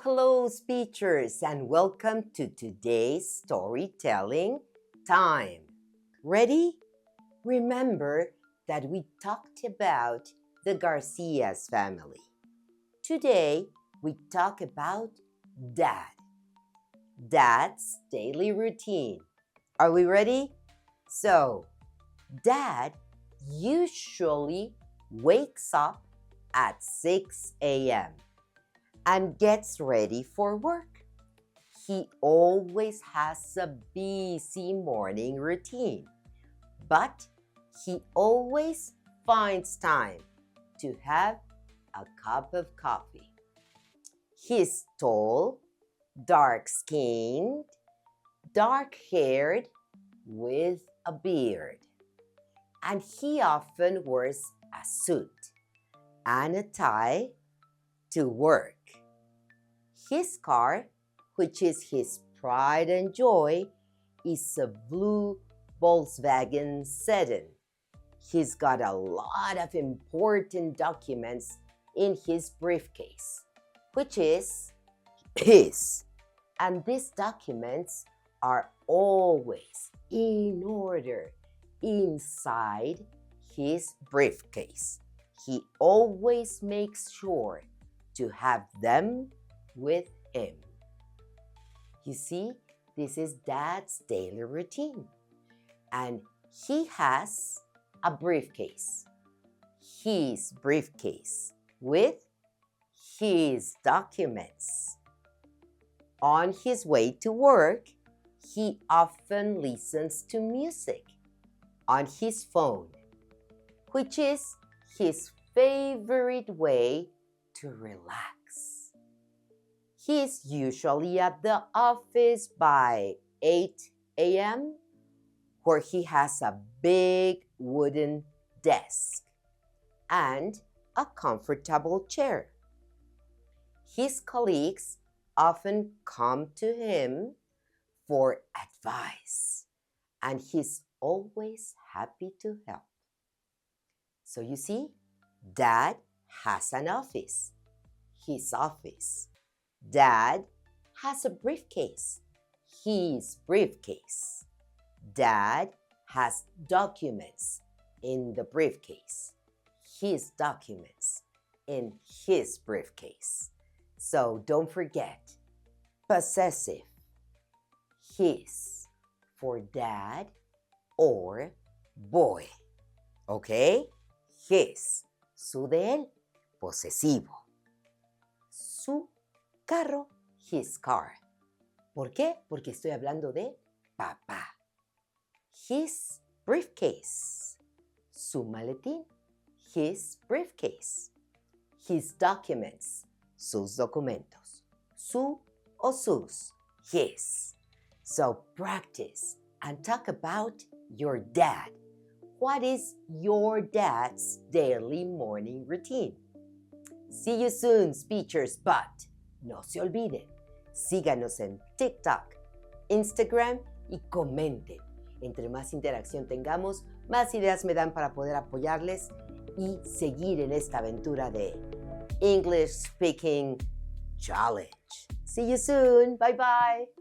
Hello, speechers, and welcome to today's storytelling time. Ready? Remember that we talked about the Garcias family. Today, we talk about Dad. Dad's daily routine. Are we ready? So, Dad usually wakes up at 6 a.m. and gets ready for work. He always has a busy morning routine, but he always finds time to have a cup of coffee. He's tall, dark-skinned, dark-haired, with a beard, and he often wears a suit and a tie to work. His car, which is his pride and joy, is a blue Volkswagen sedan. He's got a lot of important documents in his briefcase, which is his. And these documents are always in order inside his briefcase. He always makes sure to have them with him. You see, this is Dad's daily routine. And he has a briefcase. His briefcase with his documents. On his way to work, he often listens to music on his phone, which is his favorite way to relax. He's usually at the office by 8 a.m., where he has a big wooden desk and a comfortable chair. His colleagues often come to him for advice, and he's always happy to help. So you see, Dad has an office, his office. Dad has a briefcase, his briefcase. Dad has documents in the briefcase, his documents in his briefcase. So don't forget, possessive, his, for dad or boy. Okay? His, su de él, posesivo. Su carro, his car. ¿Por qué? Porque estoy hablando de papá. His briefcase. Su maletín, his briefcase. His documents, sus documentos. Su o sus, his. So practice and talk about your dad. What is your dad's daily morning routine? See you soon, speechers, but no se olviden, síganos en TikTok, Instagram y comenten. Entre más interacción tengamos, más ideas me dan para poder apoyarles y seguir en esta aventura de English Speaking Challenge. See you soon. Bye bye.